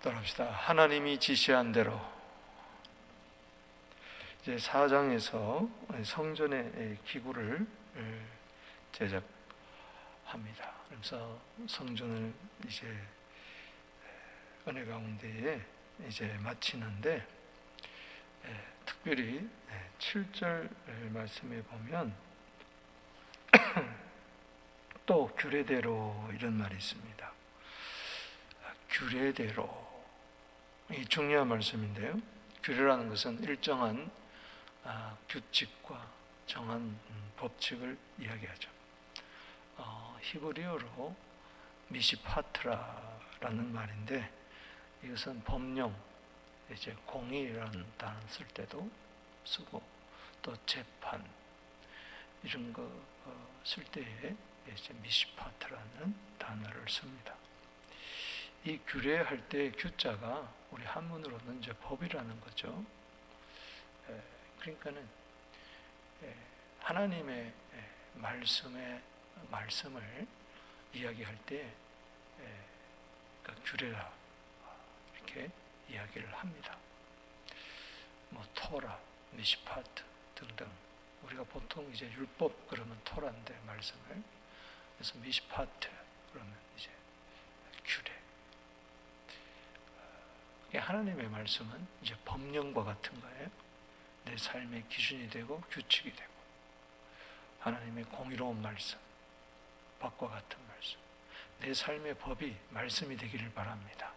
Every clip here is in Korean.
따라합시다. 하나님이 지시한 대로. 이제 4장에서 성전의 기구를 제작합니다. 그래서 성전을 이제 은혜 가운데에 이제 마치는데, 특별히 7절 말씀에 보면 또 규례대로 이런 말이 있습니다. 규례대로. 이 중요한 말씀인데요. 규례라는 것은 일정한 규칙과 정한 법칙을 이야기하죠. 히브리어로 미시파트라라는 말인데, 이것은 법령, 이제 공의라는 단어 쓸 때도 쓰고, 또 재판 이런 거 쓸 때에 이제 미시파트라는 단어를 씁니다. 이 규례할 때 규자가 우리 한문으로는 이제 법이라는 거죠. 그러니까는 하나님의 말씀을 이야기할 때 그러니까 규례라 이렇게 이야기를 합니다. 뭐 토라, 미시파트 등등. 우리가 보통 이제 율법 그러면 토라인데 말씀을, 그래서 미시파트 그러면 이제 규례. 하나님의 말씀은 이제 법령과 같은 거예요. 내 삶의 기준이 되고 규칙이 되고, 하나님의 공의로운 말씀, 법과 같은 말씀, 내 삶의 법이 말씀이 되기를 바랍니다.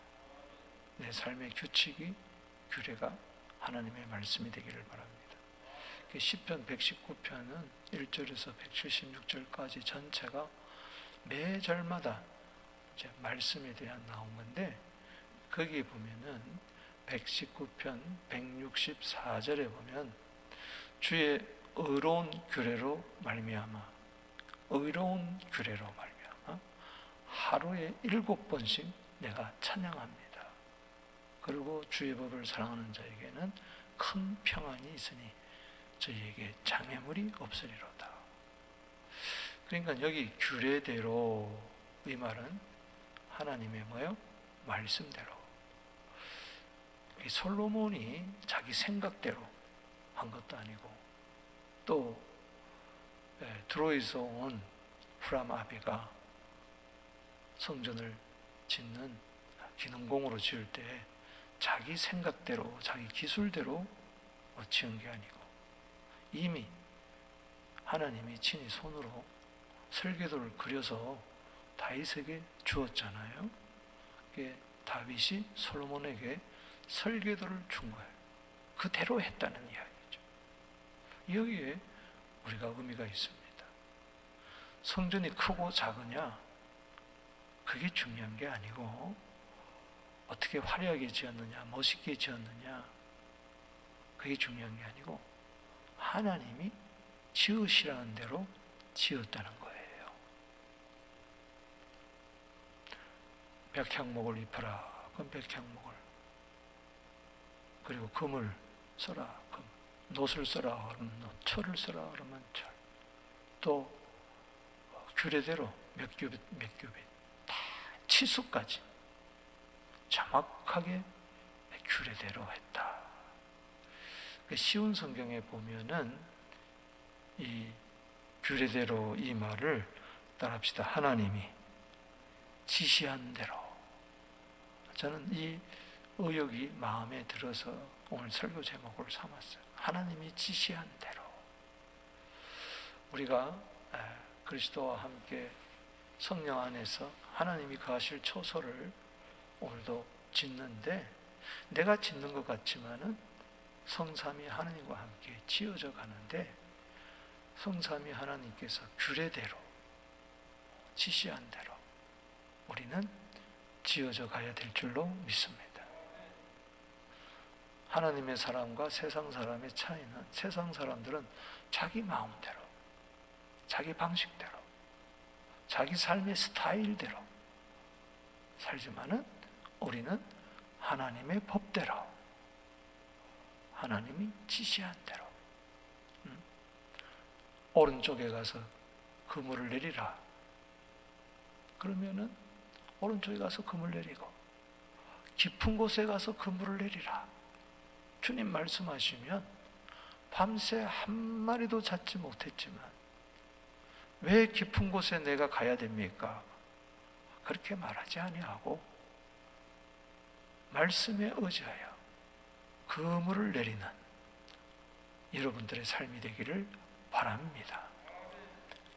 내 삶의 규칙이, 규례가 하나님의 말씀이 되기를 바랍니다. 시편 119편은 1절에서 176절까지 전체가 매 절마다 이제 말씀에 대한 나온 건데, 거기에 보면은 119편 164절에 보면 주의 의로운 규례로 말미암아, 의로운 규례로 말미암아 하루에 7번씩 내가 찬양합니다. 그리고 주의 법을 사랑하는 자에게는 큰 평안이 있으니 저희에게 장애물이 없으리로다. 그러니까 여기 규례대로, 이 말은 하나님의 뭐요? 말씀대로. 솔로몬이 자기 생각대로 한 것도 아니고, 또 드로이에서 온 후람 아비가 성전을 짓는 기능공으로 지을 때 자기 생각대로, 자기 기술대로 지은 게 아니고, 이미 하나님이 친히 손으로 설계도를 그려서 다윗에게 주었잖아요. 다윗이 솔로몬에게 설계도를 준 거예요. 그대로 했다는 이야기죠. 여기에 우리가 의미가 있습니다. 성전이 크고 작으냐, 그게 중요한 게 아니고, 어떻게 화려하게 지었느냐, 멋있게 지었느냐, 그게 중요한 게 아니고, 하나님이 지으시라는 대로 지었다는 거예요. 백향목을 입혀라, 그럼 백향목을. 그리고 금을 써라, 금. 놋을 써라, 그러면 놋. 철을 써라, 그러면 철. 또 규례대로 몇 규빗, 몇 규빗, 다 치수까지 정확하게 규례대로 했다. 쉬운 성경에 보면은 이 규례대로 이 말을 따라합시다. 하나님이 지시한 대로. 저는 이 의욕이 마음에 들어서 오늘 설교 제목을 삼았어요. 하나님이 지시한 대로. 우리가 그리스도와 함께 성령 안에서 하나님이 거하실 초소를 오늘도 짓는데, 내가 짓는 것 같지만은 성삼위 하나님과 함께 지어져 가는데, 성삼위 하나님께서 규례대로, 지시한 대로 우리는 지어져 가야 될 줄로 믿습니다. 하나님의 사람과 세상 사람의 차이는, 세상 사람들은 자기 마음대로, 자기 방식대로, 자기 삶의 스타일대로 살지만은 우리는 하나님의 법대로, 하나님이 지시한 대로. 오른쪽에 가서 그물을 내리라. 그러면은 오른쪽에 가서 그물 내리고, 깊은 곳에 가서 그물을 내리라. 주님 말씀하시면 밤새 한 마리도 잡지 못했지만 왜 깊은 곳에 내가 가야 됩니까? 그렇게 말하지 아니하고 말씀에 의지하여 그물을 내리는 여러분들의 삶이 되기를 바랍니다.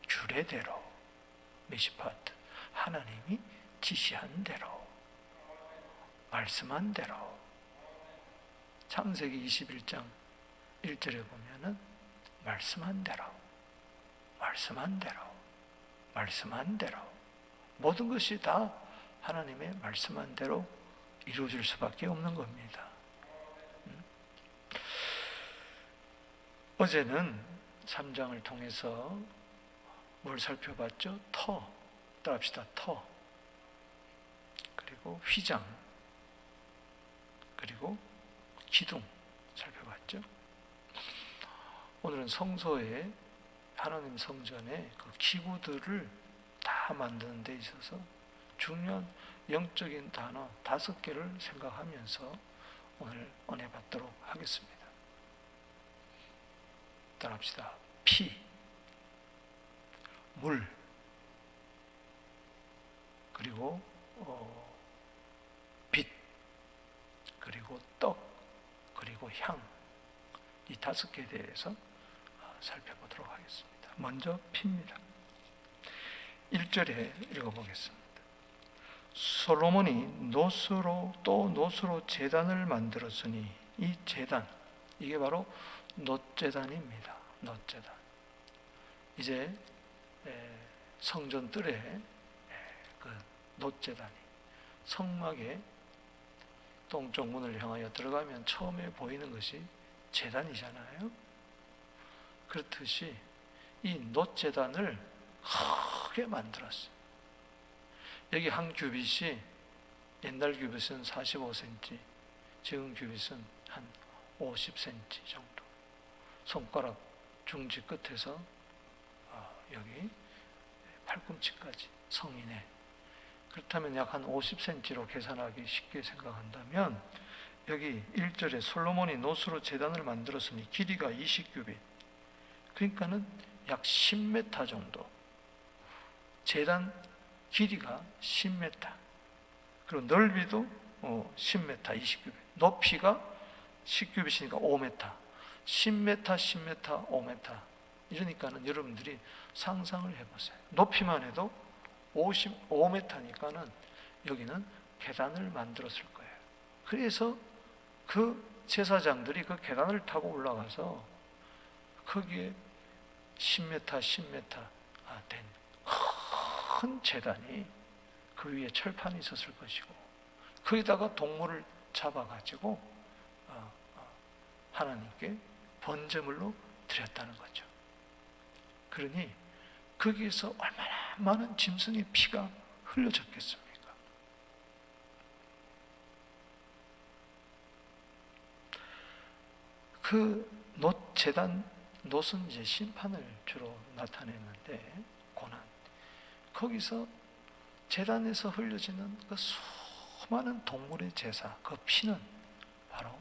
규례대로, 미시파트, 하나님이 지시한 대로, 말씀한 대로. 창세기 21장 1절에 보면은 말씀한 대로, 말씀한 대로, 말씀한 대로, 모든 것이 다 하나님의 말씀한 대로 이루어질 수밖에 없는 겁니다. 어제는 3장을 통해서 뭘 살펴봤죠? 터, 따라합시다. 터, 그리고 휘장, 그리고 기둥 살펴봤죠. 오늘은 성소에, 하나님 성전에 그 기구들을 다 만드는 데 있어서 중요한 영적인 단어 5개를 생각하면서 오늘 은혜 받도록 하겠습니다. 따라합시다. 피, 물, 그리고 빛, 그리고 떡, 그리고 향. 이 5개에 대해서 살펴보도록 하겠습니다. 먼저 피입니다. 1절에 읽어보겠습니다. 솔로몬이 노스로 또 노스로 제단을 만들었으니 이 제단, 이게 바로 놋제단입니다. 놋제단. 이제 성전 뜰에 그 놋제단이 성막의 동쪽 문을 향하여 들어가면 처음에 보이는 것이 제단이잖아요. 그렇듯이 이 놋제단을 크게 만들었어요. 여기 한 규빗이, 옛날 규빗은 45cm, 지금 규빗은 한 50cm 정도. 손가락 중지 끝에서 여기 팔꿈치까지 성인의. 그렇다면 약 한 50cm로 계산하기 쉽게 생각한다면 여기 1절에 솔로몬이 놋으로 제단을 만들었으니 길이가 20규빗, 그러니까는 약 10m 정도. 제단 길이가 10m, 그리고 넓이도 10m, 20규빗, 높이가 10규빗이니까 5m, 10m, 10m, 5m. 이러니까는 여러분들이 상상을 해보세요. 높이만 해도 55m니까는 여기는 계단을 만들었을 거예요. 그래서 그 제사장들이 그 계단을 타고 올라가서 거기에 10m, 10m 된 큰 제단이 그 위에 철판이 있었을 것이고, 거기다가 동물을 잡아가지고 하나님께 번제물로 드렸다는 거죠. 그러니 거기에서 얼마나 많은 짐승의 피가 흘려졌겠습니까? 그 놋제단, 놋은 이제 심판을 주로 나타내는데, 고난. 거기서 제단에서 흘려지는 그 수많은 동물의 제사, 그 피는 바로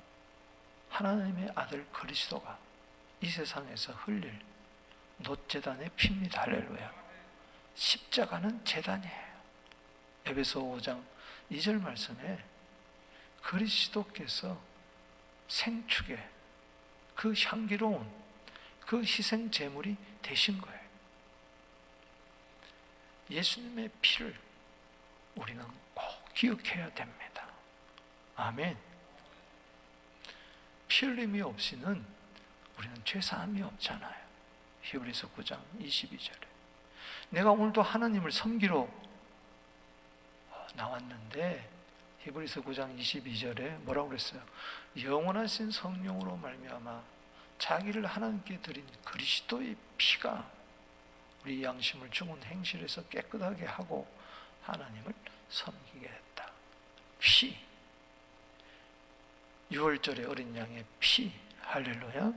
하나님의 아들 그리스도가 이 세상에서 흘릴 놋제단의 피입니다. 할렐루야. 십자가는 제단이에요. 에베소 5장 2절 말씀에 그리스도께서 생축의 그 향기로운 그 희생 제물이 되신 거예요. 예수님의 피를 우리는 꼭 기억해야 됩니다. 아멘. 피 흘림이 없이는 우리는 죄사함이 없잖아요. 히브리서 9장 22절에 내가 오늘도 하나님을 섬기러 나왔는데, 히브리서 9장 22절에 뭐라고 그랬어요? 영원하신 성령으로 말미암아 자기를 하나님께 드린 그리스도의 피가 우리 양심을 죽은 행실에서 깨끗하게 하고 하나님을 섬기게 했다. 피, 6월절의 어린 양의 피. 할렐루야.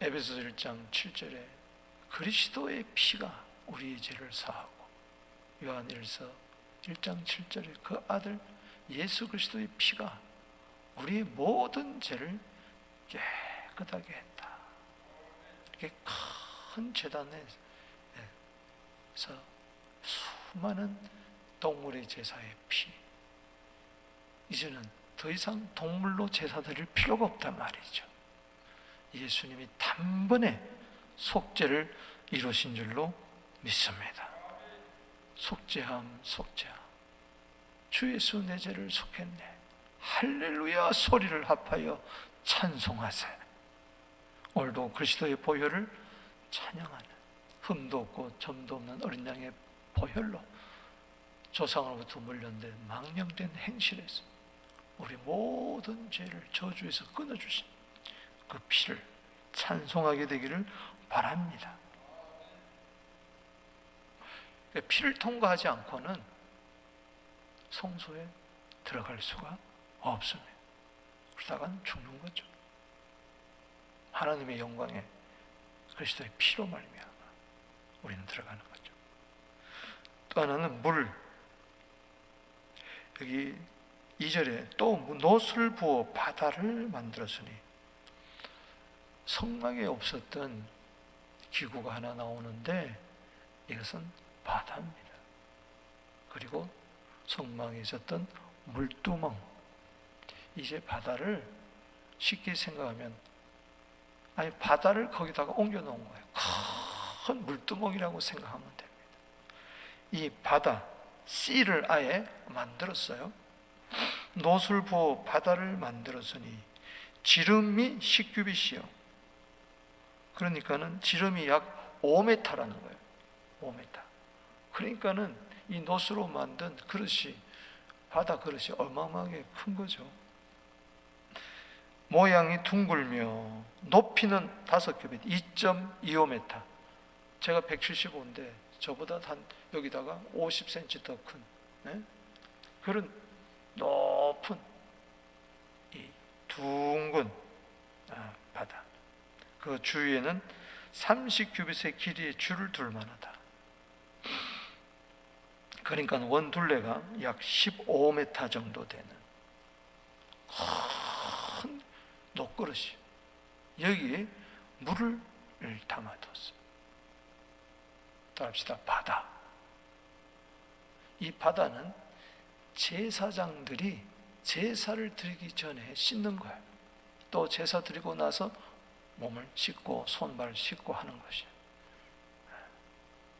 에베소 1장 7절에 그리스도의 피가 우리의 죄를 사하고, 요한 1서 1장 7절에 그 아들 예수 그리스도의 피가 우리의 모든 죄를 깨끗하게 했다. 이렇게 큰 제단에서 수많은 동물의 제사의 피, 이제는 더 이상 동물로 제사 드릴 필요가 없단 말이죠. 예수님이 단번에 속죄를 이루신 줄로 믿습니다. 속죄함, 속죄함. 주 예수 내 죄를 속했네. 할렐루야 소리를 합하여 찬송하세. 오늘도 그리스도의 보혈을 찬양하는, 흠도 없고 점도 없는 어린 양의 보혈로 조상으로부터 물려된 망령된 행실에서 우리 모든 죄를 저주에서 끊어주신 그 피를 찬송하게 되기를 바랍니다. 피를 통과하지 않고는 성소에 들어갈 수가 없습니다. 그러다간 죽는 거죠. 하나님의 영광에 그리스도의 피로 말미암아 우리는 들어가는 거죠. 또 하나는 물. 여기 2절에 또 놋을 부어 바다를 만들었으니, 성막에 없었던 기구가 하나 나오는데 이것은 바다입니다. 그리고 성막에 있었던 물두멍, 이제 바다를 쉽게 생각하면 아니 바다를 거기다가 옮겨 놓은 거예요. 큰 물두멍이라고 생각하면 됩니다. 이 바다 씨를 아예 만들었어요. 놋을 부어 바다를 만들었으니 지름이 10규빗이요. 그러니까는 지름이 약 5m라는 거예요. 5m. 그러니까는 이 놋으로 만든 그릇이, 바다 그릇이 어마어마하게 큰 거죠. 모양이 둥글며 높이는 5규빗, 2.25m. 제가 175인데 저보다 한 여기다가 50cm 더 큰, 네? 그런 높은 이 둥근 바다. 그 주위에는 30규빗의 길이의 줄을 둘 만하다. 그러니까 원 둘레가 약 15m 정도 되는 큰 녹그릇이 여기에 물을 담아뒀어요. 따라합시다. 바다. 이 바다는 제사장들이 제사를 드리기 전에 씻는 거예요. 또 제사 드리고 나서 몸을 씻고 손발 씻고 하는 것이에요.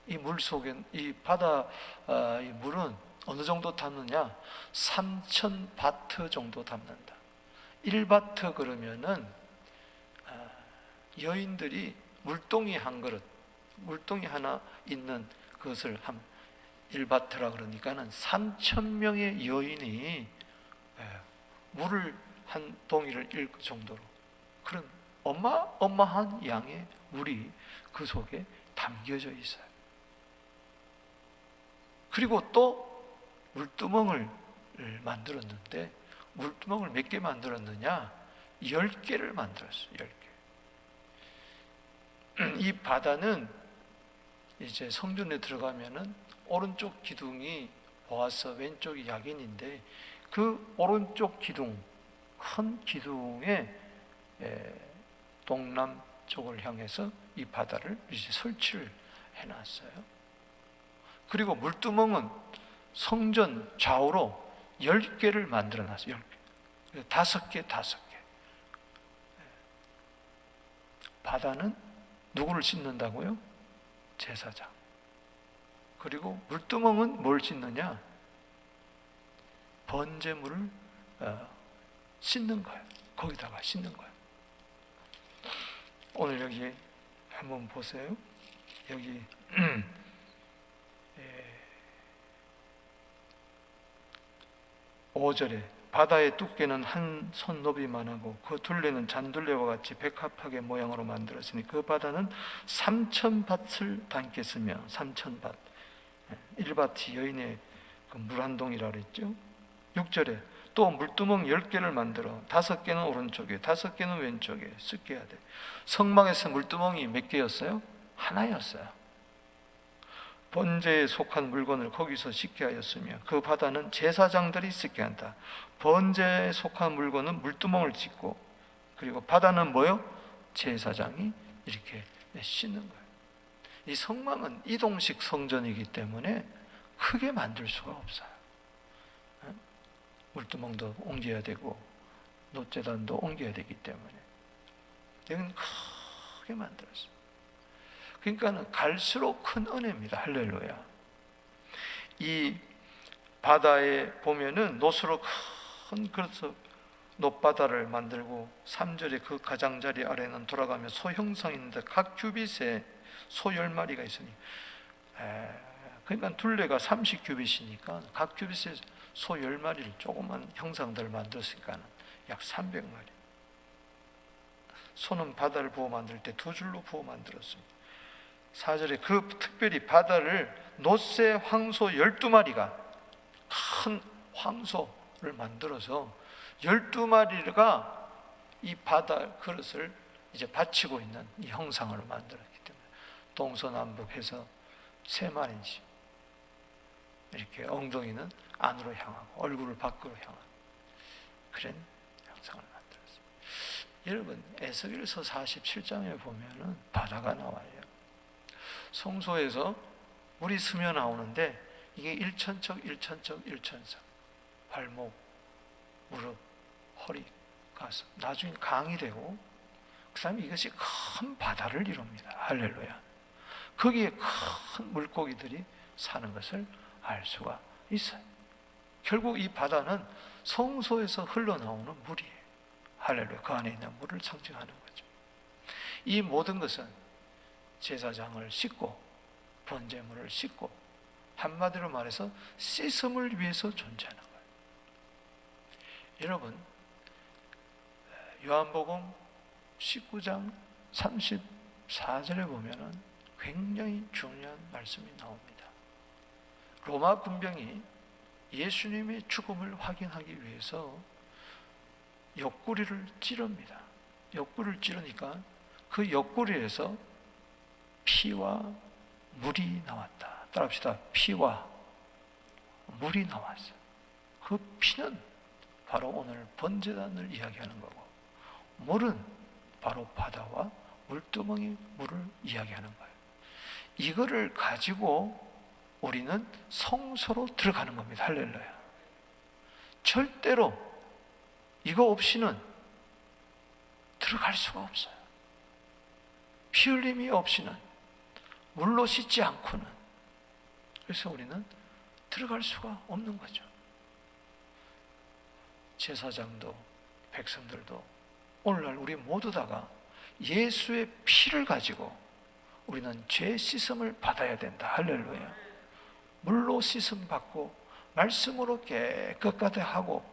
이 물 속에, 이 바다 이 물은 어느 정도 담느냐? 3,000바트 정도 담는다. 1바트 그러면은 여인들이 물동이 한 그릇, 물동이 하나 있는 그것을 한 1바트라 그러니까는 3,000명의 여인이 물을 한 동이를 읽을 정도로 그런 어마어마한 양의 물이 그 속에 담겨져 있어요. 그리고 또 물두멍을 만들었는데, 물두멍을 몇 개 만들었느냐? 10개를 만들었어요. 10개. 이 바다는 이제 성전에 들어가면은 오른쪽 기둥이 보아서 왼쪽이 야긴인데, 그 오른쪽 기둥, 큰 기둥에 동남쪽을 향해서 이 바다를 이제 설치를 해놨어요. 그리고 물두멍은 성전 좌우로 10개를 만들어 놨어요. 10개. 5개, 5개. 바다는 누구를 씻는다고요? 제사장. 그리고 물두멍은 뭘 씻느냐? 번제물을 씻는 거예요. 거기다가 씻는 거예요. 오늘 여기 한번 보세요. 여기 5절에 바다의 두께는 한 손높이만하고 그 둘레는 잔둘레와 같이 백합하게 모양으로 만들었으니 그 바다는 3,000밭을 담겠으며 3,000밭 1바트 여인의 그 물 한 동이라 그랬죠. 6절에 또 물두멍 10개를 만들어 5개는 오른쪽에 5개는 왼쪽에 쓰게 해야 돼. 성막에서 물두멍이 몇 개였어요? 하나였어요. 번제에 속한 물건을 거기서 씻게 하였으며 그 바다는 제사장들이 씻게 한다. 번제에 속한 물건은 물두멍을 씻고, 그리고 바다는 뭐요? 제사장이 이렇게 씻는 거예요. 이 성막은 이동식 성전이기 때문에 크게 만들 수가 없어요. 물두멍도 옮겨야 되고 놋제단도 옮겨야 되기 때문에 여기는 크게 만들었어요. 그러니까 갈수록 큰 은혜입니다. 할렐루야. 이 바다에 보면은 놋으로 큰, 그래서 놋바다를 만들고 3절에 그 가장자리 아래는 돌아가며 소 형상이 있는데 각 규빗에 소 10마리가 있으니, 그러니까 둘레가 30규빗이니까 각 규빗에 소 10마리를 조그만 형상들을 만들었으니까 약 300마리. 소는 바다를 부어 만들 때 2줄로 부어 만들었습니다. 4절에 그 특별히 바다를 놋새 황소 12마리가, 큰 황소를 만들어서 12마리가 이 바다 그릇을 이제 받치고 있는 이 형상을 만들었기 때문에 동서남북해서 3마리씩 이렇게 엉덩이는 안으로 향하고 얼굴을 밖으로 향하고 그런 형상을 만들었습니다. 여러분, 에스겔서 47장에 보면은 바다가 나와요. 성소에서 물이 스며 나오는데 이게 1천척, 1천척, 1천척, 발목, 무릎, 허리, 가슴, 나중에 강이 되고, 그 다음에 이것이 큰 바다를 이룹니다. 할렐루야. 거기에 큰 물고기들이 사는 것을 알 수가 있어요. 결국 이 바다는 성소에서 흘러나오는 물이에요. 할렐루야. 그 안에 있는 물을 상징하는 거죠. 이 모든 것은 제사장을 씻고 번제물을 씻고, 한마디로 말해서 씻음을 위해서 존재하는 거예요. 여러분, 요한복음 19장 34절에 보면은 굉장히 중요한 말씀이 나옵니다. 로마 군병이 예수님의 죽음을 확인하기 위해서 옆구리를 찌릅니다. 옆구리를 찌르니까 그 옆구리에서 피와 물이 나왔다. 따라합시다. 피와 물이 나왔어요. 그 피는 바로 오늘 번제단을 이야기하는 거고, 물은 바로 바다와 물두멍의 물을 이야기하는 거예요. 이거를 가지고 우리는 성소로 들어가는 겁니다. 할렐루야. 절대로 이거 없이는 들어갈 수가 없어요. 피 흘림이 없이는, 물로 씻지 않고는, 그래서 우리는 들어갈 수가 없는 거죠. 제사장도 백성들도 오늘날 우리 모두 다가 예수의 피를 가지고 우리는 죄 씻음을 받아야 된다. 할렐루야. 물로 씻음 받고 말씀으로 깨끗하게 하고,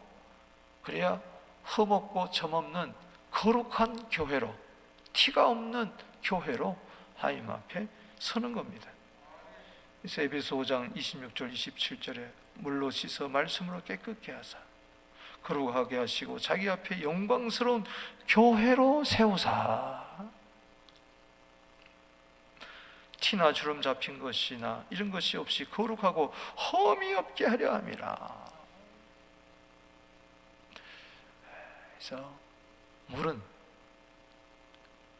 그래야 흠없고 점없는 거룩한 교회로, 티가 없는 교회로 하나님 앞에 서는 겁니다. 그래서 에베소 5장 26절 27절에 물로 씻어 말씀으로 깨끗게 하사 거룩하게 하시고 자기 앞에 영광스러운 교회로 세우사, 티나 주름 잡힌 것이나 이런 것이 없이 거룩하고 흠이 없게 하려 함이라. 그래서 물은,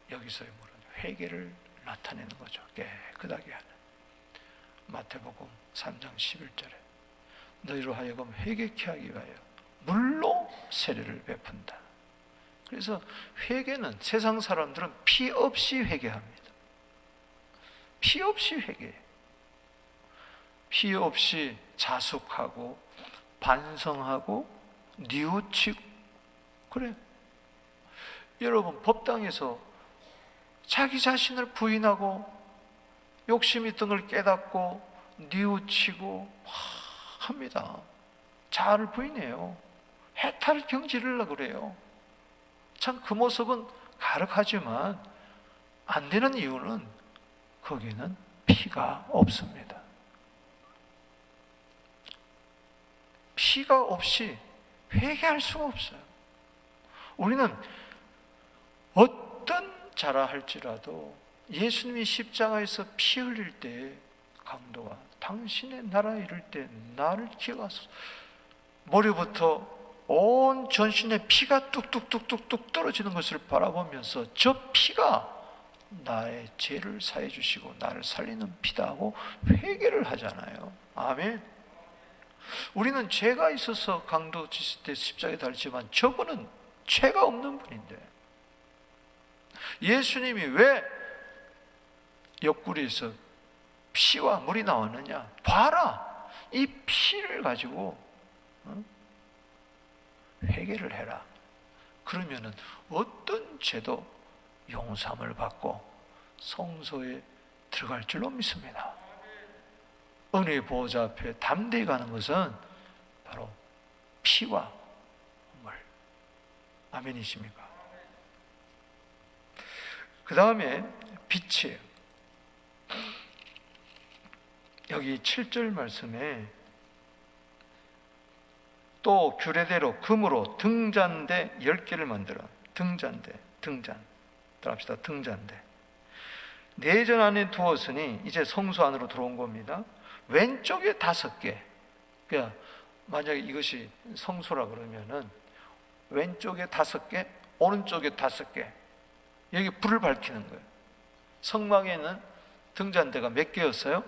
여기서의 물은 회개를 나타내는 거죠. 깨끗하게 하는. 마태복음 3장 11절에 너희로 하여금 회개케 하기 위하여 물로 세례를 베푼다. 그래서 회개는, 세상 사람들은 피 없이 회개합니다. 피 없이 회개해요. 피 없이 자숙하고 반성하고 뉘우치고 그래요. 여러분, 법당에서 자기 자신을 부인하고 욕심 있던 걸 깨닫고 뉘우치고 합니다. 자아를 부인해요. 해탈 경지르려고 그래요. 참 그 모습은 가륵하지만 안 되는 이유는 거기는 피가 없습니다. 피가 없이 회개할 수가 없어요. 우리는 어떤 자라 할지라도 예수님이 십자가에서 피 흘릴 때 강도가 당신의 나라에 이를 때 나를 기억하소서. 머리부터 온 전신에 피가 뚝뚝뚝뚝뚝 떨어지는 것을 바라보면서 저 피가 나의 죄를 사해 주시고 나를 살리는 피다 하고 회개를 하잖아요. 아멘. 우리는 죄가 있어서 강도 지실 때 십자가에 달지만 저분은 죄가 없는 분인데, 예수님이 왜 옆구리에서 피와 물이 나왔느냐? 봐라, 이 피를 가지고 회개를 해라. 그러면은 어떤 죄도 용서함을 받고 성소에 들어갈 줄로 믿습니다. 은혜의 보호자 앞에 담대히 가는 것은 바로 피와 물. 아멘이십니까? 그 다음에 빛이에요. 여기 7절 말씀에 또 규례대로 금으로 등잔대 10개를 만들어. 등잔대, 등잔. 들어갑시다. 등잔대. 내전 안에 두었으니 이제 성소 안으로 들어온 겁니다. 왼쪽에 5개. 그러니까 만약에 이것이 성소라 그러면은 왼쪽에 5개, 오른쪽에 5개. 여기 불을 밝히는 거예요. 성막에는 등잔대가 몇 개였어요?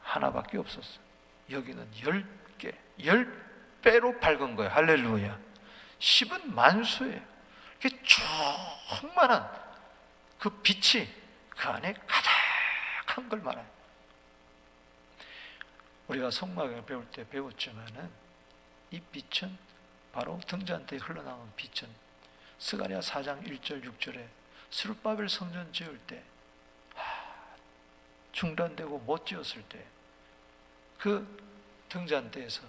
하나밖에 없었어요. 여기는 10개, 10배로 밝은 거예요. 할렐루야. 10은 만수예요. 이게 충만한 그 빛이 그 안에 가득한 걸 말해요. 우리가 성막을 배울 때 배웠지만은 이 빛은 바로 등잔대에 흘러나온 빛은 스가랴 4장 1절 6절에 스룹바벨 성전 지을 때 중단되고 못 지었을 때 그 등잔대에서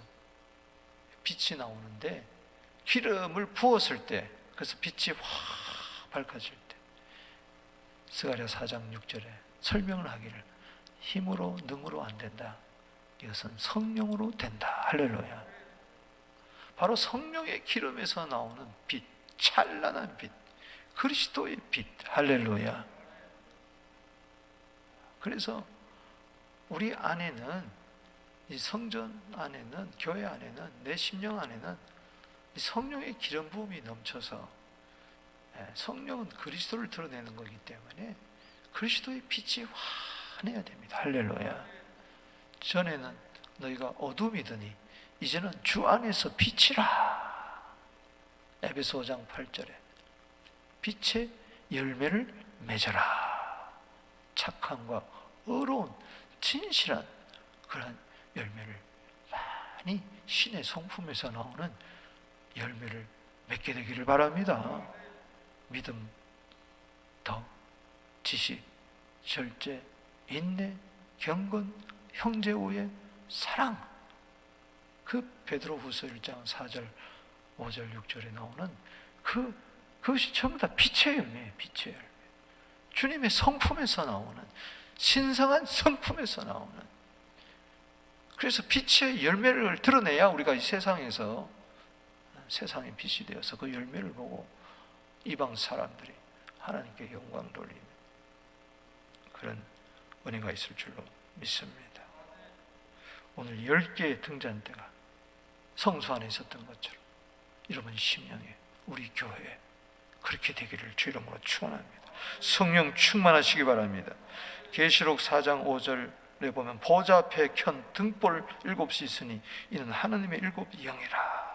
빛이 나오는데, 기름을 부었을 때 그래서 빛이 확 밝아질 때 스가랴 4장 6절에 설명을 하기를 힘으로 능으로 안 된다. 이것은 성령으로 된다. 할렐루야. 바로 성령의 기름에서 나오는 빛, 찬란한 빛, 그리스도의 빛. 할렐루야. 그래서 우리 안에는, 이 성전 안에는, 교회 안에는, 내 심령 안에는 이 성령의 기름 부음이 넘쳐서, 성령은 그리스도를 드러내는 거기 때문에 그리스도의 빛이 환해야 됩니다. 할렐루야. 전에는 너희가 어둠이더니 이제는 주 안에서 빛이라. 에베소 5장 8절에 빛의 열매를 맺어라. 착함과 의로운 진실한 그런 열매를, 많이 신의 성품에서 나오는 열매를 맺게 되기를 바랍니다. 믿음, 덕, 지식, 절제, 인내, 경건, 형제 우애, 사랑. 그 베드로후서 1장 4절, 5절, 6절에 나오는 그것이 전부 다 빛의 열매예요. 빛의 열매. 주님의 성품에서 나오는, 신성한 성품에서 나오는. 그래서 빛의 열매를 드러내야 우리가 이 세상에서 세상의 빛이 되어서 그 열매를 보고 이방 사람들이 하나님께 영광 돌리는 그런 은혜가 있을 줄로 믿습니다. 오늘 10개의 등잔대가 성소 안에 있었던 것처럼 여러분 심령에, 우리 교회에 그렇게 되기를 주 이름으로 축원합니다. 성령 충만하시기 바랍니다. 계시록 4장 5절에 보면 보좌 앞에 켠 등불 7이 있으니 이는 하느님의 7 영이라.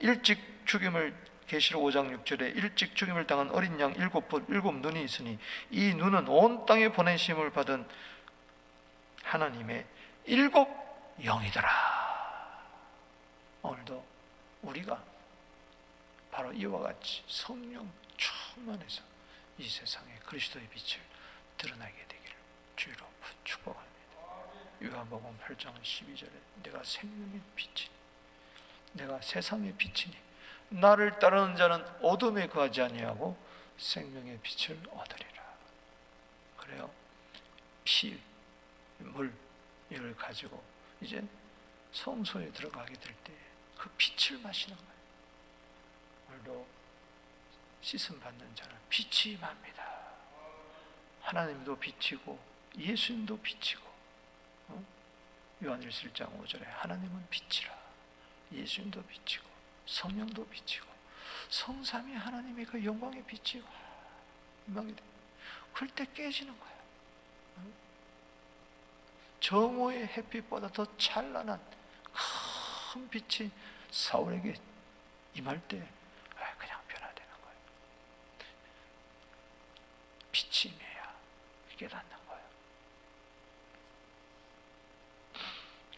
일찍 죽임을, 계시록 5장 6절에 일찍 죽임을 당한 어린 양 7뿔 7눈이 있으니 이 눈은 온 땅에 보내심을 받은 하나님의 7 영이더라. 오늘도 우리가 바로 이와 같이 성령 충만해서 이 세상에 그리스도의 빛을 드러나게 되기를 주로 축복합니다. 요한복음 8장 12절에 내가 생명의 빛이니, 내가 세상의 빛이니 나를 따르는 자는 어둠에 거하지 아니하고 생명의 빛을 얻으리라. 그래요. 피, 물, 이를 가지고 이제 성소에 들어가게 될 때 그 빛을 마시는 거예요. 오늘도 씻음 받는 자는 빛이 임합니다. 하나님도 빛이고 예수님도 빛이고 요한 1장 5절에 하나님은 빛이라. 예수님도 빛이고 성령도 빛이고 성삼위 하나님이 그 영광의 빛이 임하게 돼. 그럴 때 깨지는 거예요. 정오의 햇빛보다 더 찬란한 큰 빛이 사울에게 임할 때 그냥 변화되는 거예요. 빛이 임해야 깨닫는 거예요.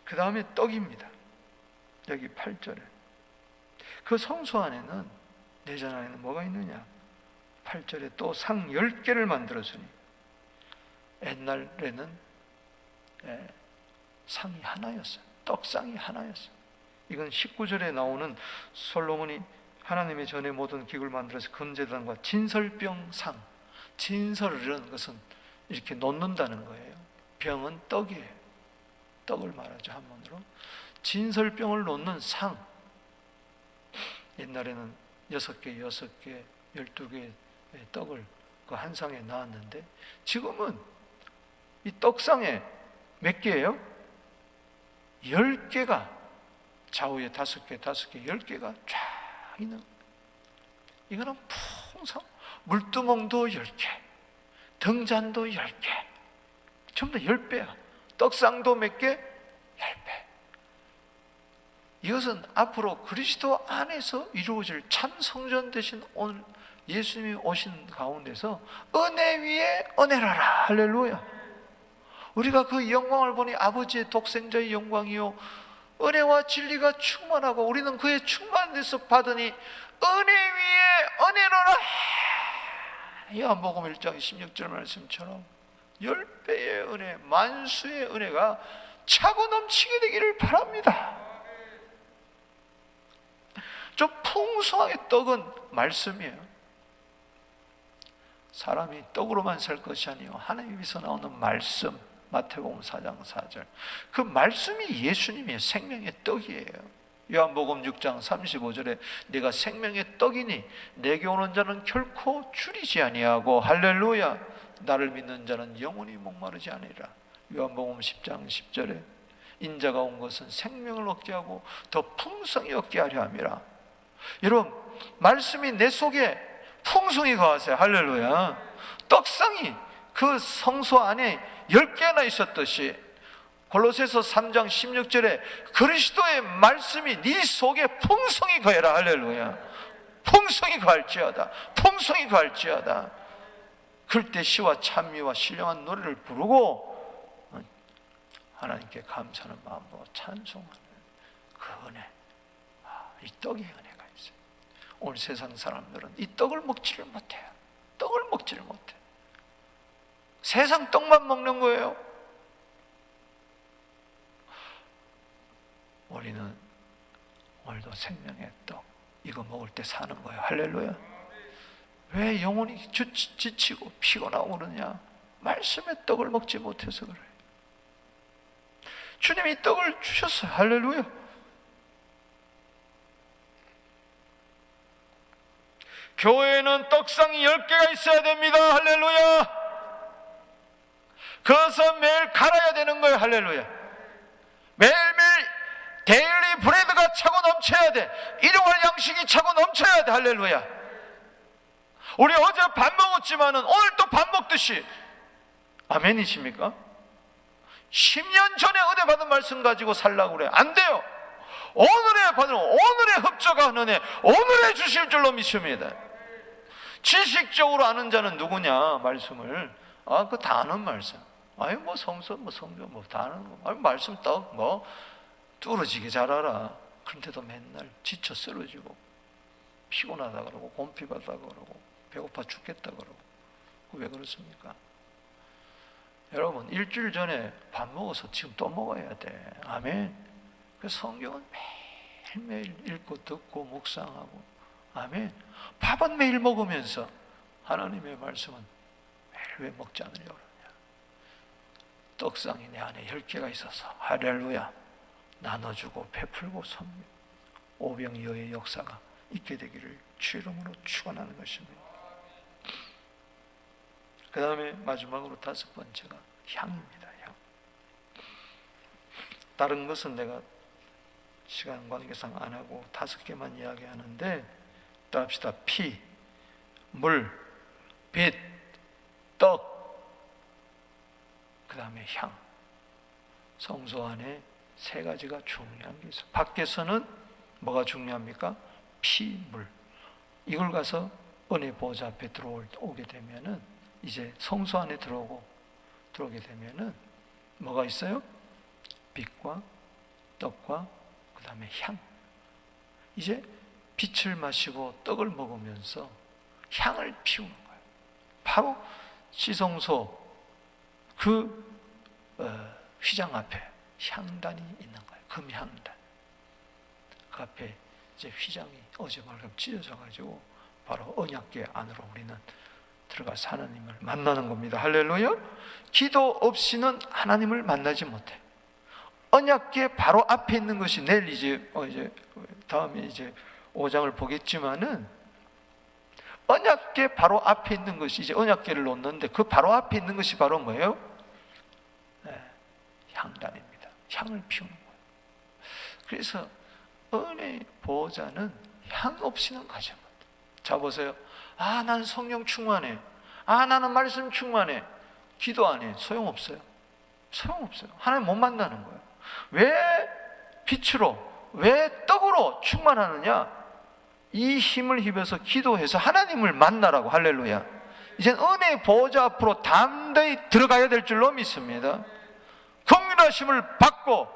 그 다음에 떡입니다. 여기 8절에 그 성소 안에는, 내전 안에는 뭐가 있느냐? 8절에 또 상 10개를 만들었으니, 옛날에는 상이 하나였어요. 떡상이 하나였어요. 이건 19절에 나오는 솔로몬이 하나님의 전에 모든 기구를 만들어서 금제단과 진설병상, 진설이라는 것은 이렇게 놓는다는 거예요. 병은 떡이에요. 떡을 말하죠, 한문으로. 진설병을 놓는 상, 옛날에는 6개, 6개, 12개의 떡을 그 한 상에 놨는데, 지금은 이 떡상에 몇 개예요? 10개가, 좌우에 5개, 5개, 10개가 쫙 있는. 이거는 풍성, 물두멍도 10개, 등잔도 10개, 전부 다 10배야. 떡상도 몇 개? 10배. 이것은 앞으로 그리스도 안에서 이루어질 참 성전 되신 오늘 예수님이 오신 가운데서 은혜 위에 은혜라라. 할렐루야. 우리가 그 영광을 보니 아버지의 독생자의 영광이요 은혜와 진리가 충만하고, 우리는 그의 충만에서 받으니 은혜 위에 은혜라라. 요한복음 1장 16절 말씀처럼 10배의 은혜, 만수의 은혜가 차고 넘치게 되기를 바랍니다. 좀 풍성하게 떡은 말씀이에요. 사람이 떡으로만 살 것이 아니요 하나님에서 나오는 말씀, 마태복음 4장 4절, 그 말씀이 예수님이에요. 생명의 떡이에요. 요한복음 6장 35절에 내가 생명의 떡이니 내게 오는 자는 결코 줄이지 아니하고, 할렐루야, 나를 믿는 자는 영원히 목마르지 아니라. 요한복음 10장 10절에 인자가 온 것은 생명을 얻게 하고 더 풍성히 얻게 하려 함이라. 여러분, 말씀이 내 속에 풍성히 거하세요. 할렐루야. 떡상이 그 성소 안에 10개나 있었듯이, 골로새서 3장 16절에 그리스도의 말씀이 네 속에 풍성히 거해라. 할렐루야. 풍성히 거할지어다. 풍성히 거할지어다. 그럴 때 시와 찬미와 신령한 노래를 부르고 하나님께 감사하는 마음으로 찬송하는 그 은혜, 이 떡의 은혜가 있어요. 오늘 세상 사람들은 이 떡을 먹지를 못해요. 떡을 먹지를 못해. 세상 떡만 먹는 거예요. 우리는 오늘도 생명의 떡, 이거 먹을 때 사는 거예요. 할렐루야. 왜 영혼이 지치고 피곤하고 그러냐? 말씀의 떡을 먹지 못해서 그래요. 주님이 떡을 주셨어요. 할렐루야. 교회에는 떡상이 10개가 있어야 됩니다. 할렐루야. 그래서 매일 갈아야 되는 거예요. 할렐루야. 매일매일 데일리 브레드가 차고 넘쳐야 돼. 일용할 양식이 차고 넘쳐야 돼. 할렐루야. 우리 어제 밥 먹었지만은 오늘 또 밥 먹듯이, 아멘이십니까? 10년 전에 은혜 받은 말씀 가지고 살라고 그래. 안 돼요. 오늘의 받은, 오늘의 흡족한 은혜, 오늘의 주실 줄로 믿습니다. 지식적으로 아는 자는 누구냐? 말씀을. 그거 다 아는 말씀. 뭐 성서, 뭐 성경, 뭐 다 아는 거. 말씀 떡, 뭐 뚫어지게 잘 알아. 그런데도 맨날 지쳐 쓰러지고 피곤하다 그러고 곰피받다 그러고 배고파 죽겠다 그러고. 왜 그렇습니까? 여러분, 일주일 전에 밥 먹어서 지금 또 먹어야 돼. 아멘. 그래서 성경은 매일매일 읽고 듣고 묵상하고, 아멘. 밥은 매일 먹으면서 하나님의 말씀은 매일 왜 먹지 않으려고 그러냐? 떡상이 내 안에 10개가 있어서, 할렐루야, 나눠주고 베풀고 섬기고 오병이어의 역사가 있게 되기를 주 이름으로 축원하는 것입니다. 그 다음에 마지막으로 5번째가 향입니다. 향. 다른 것은 내가 시간 관계상 안 하고 5개만 이야기하는데, 또 합시다. 피, 물, 빛, 떡, 그 다음에 향. 성소 안에 3가지가 중요한 게 있어요. 밖에서는 뭐가 중요합니까? 피, 물. 이걸 가서 은혜 보좌 앞에 오게 되면은, 이제 성소 안에 들어오게 되면은 뭐가 있어요? 빛과 떡과 그 다음에 향. 이제 빛을 마시고 떡을 먹으면서 향을 피우는 거예요. 바로 시성소 그 휘장 앞에 향단이 있는 거예요. 금향단. 그 앞에 이제 휘장이 어제만큼 찢어져 가지고 바로 언약궤 안으로 우리는 들어가서 하나님을 만나는 겁니다. 할렐루야. 기도 없이는 하나님을 만나지 못해. 언약궤 바로 앞에 있는 것이, 내일 이제 다음에 이제 5장을 보겠지만은, 언약궤 바로 앞에 있는 것이, 이제 언약궤를 놓는데 그 바로 앞에 있는 것이 바로 뭐예요? 향단입니다. 향을 피우는 거예요. 그래서 은혜 보호자는 향 없이는 가지 못해. 자 보세요. 나는 성령 충만해. 나는 말씀 충만해. 기도 안 해. 소용없어요. 소용없어요. 하나님 못 만나는 거예요. 왜 빛으로, 왜 떡으로 충만하느냐? 이 힘을 입어서 기도해서 하나님을 만나라고. 할렐루야. 이제 은혜 보호자 앞으로 담대히 들어가야 될 줄로 믿습니다. 긍휼하심을 받고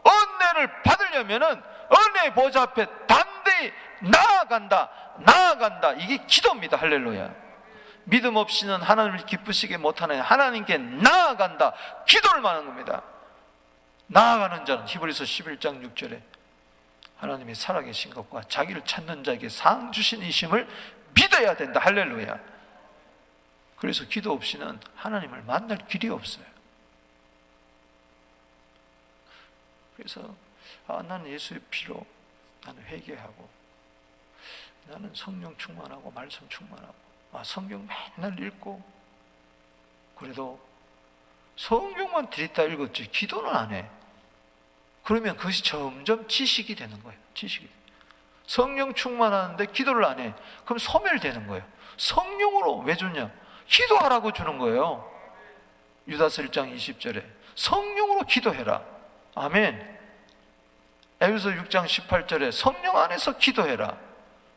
은혜를 받으려면은 은혜 보좌 앞에 담대히 나아간다. 이게 기도입니다. 할렐루야. 믿음 없이는 하나님을 기쁘시게 못하는, 하나님께 나아간다. 기도를 말하는 겁니다. 나아가는 자는 히브리서 11장 6절에 하나님이 살아계신 것과 자기를 찾는 자에게 상 주신 이심을 믿어야 된다. 할렐루야. 그래서 기도 없이는 하나님을 만날 길이 없어요. 그래서 나는 예수의 피로 나는 회개하고, 나는 성령 충만하고 말씀 충만하고, 성경 맨날 읽고, 그래도 성경만 들이다 읽었지 기도는 안 해. 그러면 그것이 점점 지식이 되는 거예요. 지식이. 성령 충만하는데 기도를 안 해. 그럼 소멸되는 거예요. 성령으로 왜 주냐? 기도하라고 주는 거예요. 유다서 1장 20절에 성령으로 기도해라. 아멘. 에베소 6장 18절에 성령 안에서 기도해라.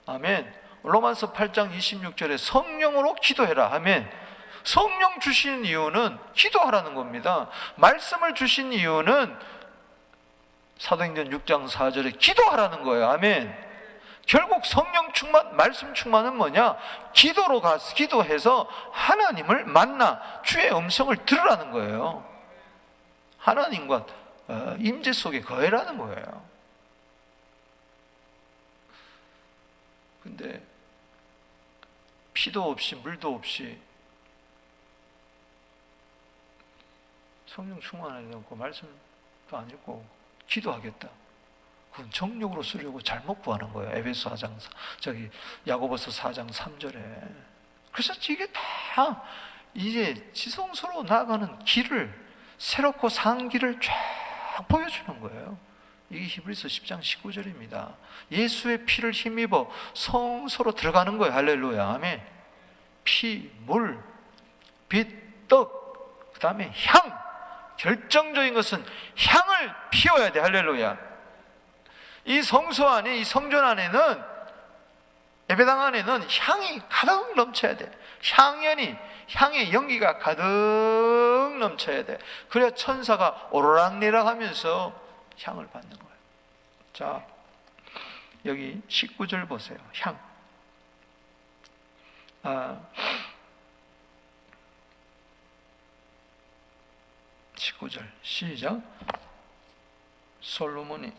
아멘. 로마서 8장 26절에 성령으로 기도해라. 아멘. 성령 주신 이유는 기도하라는 겁니다. 말씀을 주신 이유는 사도행전 6장 4절에 기도하라는 거예요. 아멘. 결국 성령 충만, 말씀 충만은 뭐냐? 기도로 가서 기도해서 하나님을 만나 주의 음성을 들으라는 거예요. 하나님과 임재 속에 거해라는 거예요. 근데 피도 없이 물도 없이 성령 충만하지 않고 말씀도 안 읽고 기도하겠다. 그건 정욕으로 쓰려고 잘못 구하는 거예요. 에베소 4장, 야고보서 4장 3절에. 그래서 이게 다 이제 지성소로 나아가는 길을, 새롭고 산 길을 쫙 보여주는 거예요. 이게 히브리서 10장 19절입니다. 예수의 피를 힘입어 성소로 들어가는 거예요. 할렐루야. 아멘. 피, 물, 빛, 떡, 그 다음에 향. 결정적인 것은 향을 피워야 돼. 할렐루야. 이 성소 안에, 이 성전 안에는, 예배당 안에는 향이 가득 넘쳐야 돼. 향의 연기가 가득 넘쳐야 돼. 그래야 천사가 오르락내락 하면서 향을 받는 거예요. 자, 여기 19절 보세요. 향. 19절 시작. 솔로몬이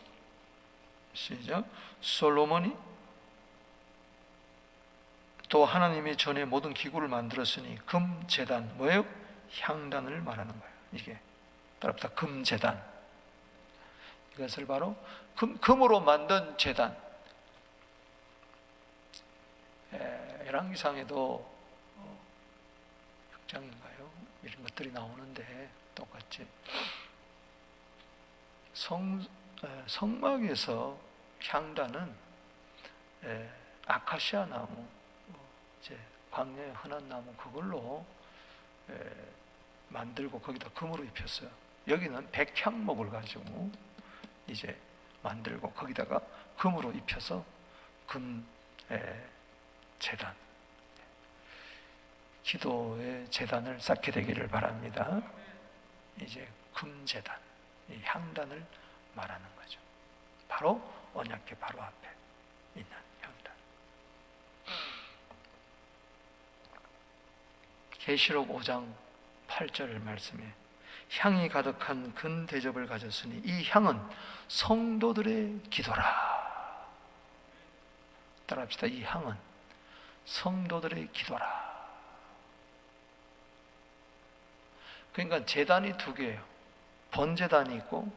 또 하나님이 전에 모든 기구를 만들었으니 금제단, 뭐예요? 향단을 말하는 거예요. 이게 따라붙다 금제단. 이것을 바로 금으로 만든 제단. 열왕기상에도 6장인가요? 이런 것들이 나오는데 똑같이 성막에서 향단은 아카시아 나무, 이제 광야의 흔한 나무 그걸로 만들고 거기다 금으로 입혔어요. 여기는 백향목을 가지고 이제 만들고 거기다가 금으로 입혀서 금 제단, 기도의 제단을 쌓게 되기를 바랍니다. 이제 금제단, 이 향단을 말하는 거죠. 바로 언약궤 바로 앞에 있는 향단. 계시록 5장 8절 말씀에 향이 가득한 금 대접을 가졌으니 이 향은 성도들의 기도라. 따라합시다. 이 향은 성도들의 기도라. 그러니까 제단이 두 개예요. 번제단이 있고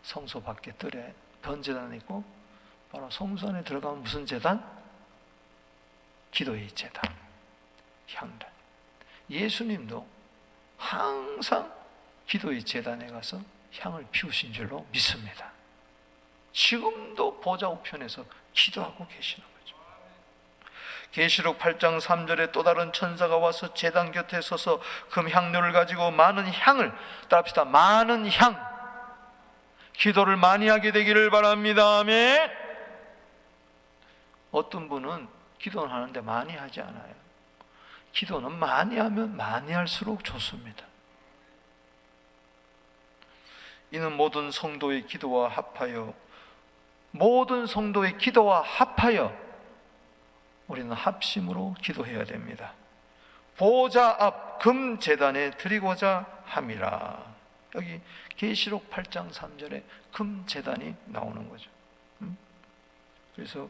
성소 밖에 뜰에 번제단이 있고, 바로 성소 안에 들어가면 무슨 제단? 기도의 제단, 향단. 예수님도 항상 기도의 제단에 가서 향을 피우신 줄로 믿습니다. 지금도 보좌 우편에서 기도하고 계시는 거죠. 계시록 8장 3절에 또 다른 천사가 와서 제단 곁에 서서 금향료를 가지고 많은 향을, 따라합시다. 많은 향, 기도를 많이 하게 되기를 바랍니다. 아멘. 어떤 분은 기도는 하는데 많이 하지 않아요. 기도는 많이 하면 많이 할수록 좋습니다. 이는 모든 성도의 기도와 합하여, 모든 성도의 기도와 합하여 우리는 합심으로 기도해야 됩니다. 보좌 앞 금제단에 드리고자 함이라. 여기 계시록 8장 3절에 금제단이 나오는 거죠. 그래서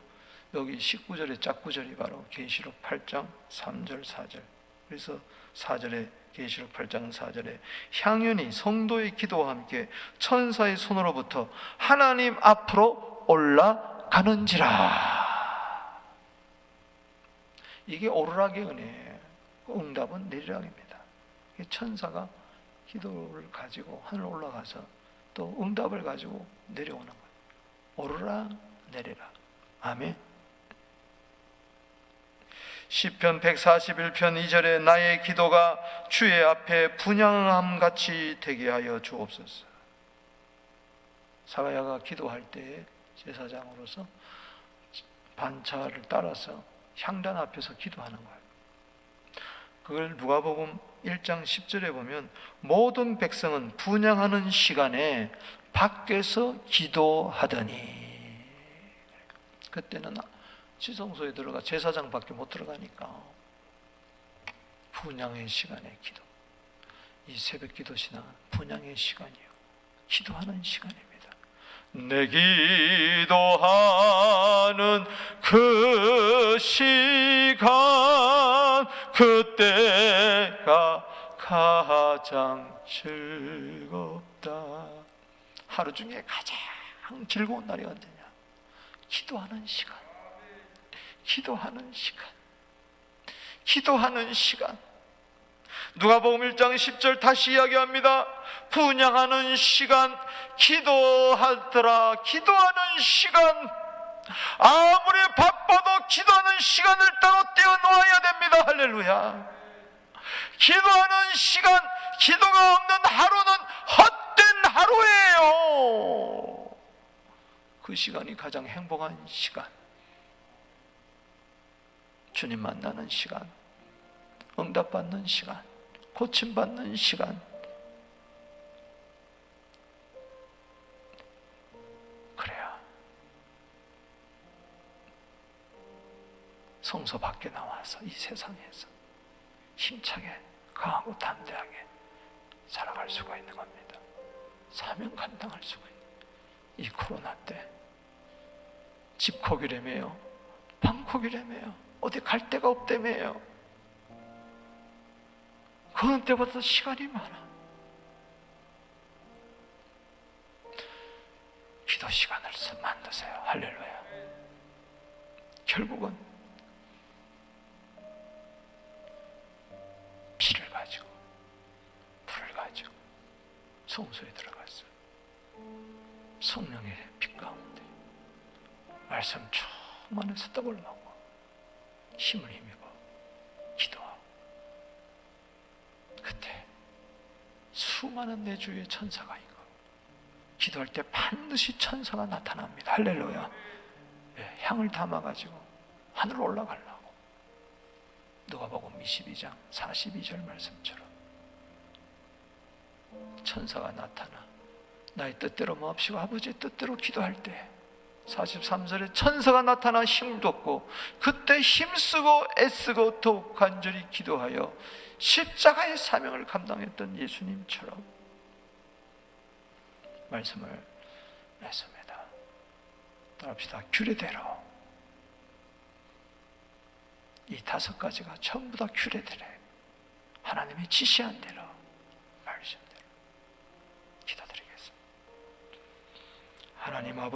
여기 19절의 짝구절이 바로 계시록 8장 3절 4절. 그래서 4절에 계시록 8장 4절에 향연이 성도의 기도와 함께 천사의 손으로부터 하나님 앞으로 올라가는지라. 이게 오르락의 은혜예요. 응답은 내리락입니다. 천사가 기도를 가지고 하늘 올라가서 또 응답을 가지고 내려오는 거예요. 오르락 내리락. 아멘. 시편 141편 2절에 나의 기도가 주의 앞에 분향함같이 되게 하여 주옵소서. 사가야가 기도할 때 제사장으로서 반차를 따라서 향단 앞에서 기도하는 거예요. 그걸 누가복음 1장 10절에 보면 모든 백성은 분향하는 시간에 밖에서 기도하더니, 그때는 지성소에 들어가 제사장밖에 못 들어가니까 분향의 시간에 기도. 이 새벽 기도 신앙은 분향의 시간이에요. 기도하는 시간입니다. 내 기도하는 그 시간, 그때가 가장 즐겁다. 하루 중에 가장 즐거운 날이 언제냐? 기도하는 시간. 기도하는 시간. 기도하는 시간. 누가복음 1장 10절 다시 이야기합니다. 분향하는 시간, 기도하더라. 기도하는 시간, 아무리 바빠도 기도하는 시간을 따로 떼어놓아야 됩니다. 할렐루야. 기도하는 시간, 기도가 없는 하루는 헛된 하루예요. 그 시간이 가장 행복한 시간, 주님 만나는 시간, 응답받는 시간, 고침받는 시간. 그래야 성소 밖에 나와서 이 세상에서 힘차게 강하고 담대하게 살아갈 수가 있는 겁니다. 사명 감당할 수가 있는. 이 코로나 때 집콕이라며요, 방콕이라며요, 어디 갈 데가 없다며요. 그런 때보다 시간이 많아. 기도 시간을 만드세요. 할렐루야. 결국은 피를 가지고 불을 가지고 성소에 들어갔어요. 성령의 빛 가운데 말씀 충만해서 떡을 먹고 힘을 힘입어 기도하고, 그때 수많은 내 주위에 천사가 있고, 기도할 때 반드시 천사가 나타납니다. 할렐루야. 향을 담아가지고 하늘로 올라가려고. 누가복음 22장 42절 말씀처럼 천사가 나타나 나의 뜻대로 마옵시고 아버지의 뜻대로 기도할 때 43절에 천사가 나타나 힘을 돋고, 그때 힘쓰고 애쓰고 더욱 간절히 기도하여 십자가의 사명을 감당했던 예수님처럼 말씀을 맺습니다. 따라합시다. 규례대로. 이 5가지가 전부 다 규례대로, 하나님이 지시한 대로, 말씀대로 기도드리겠습니다. 하나님 아버지,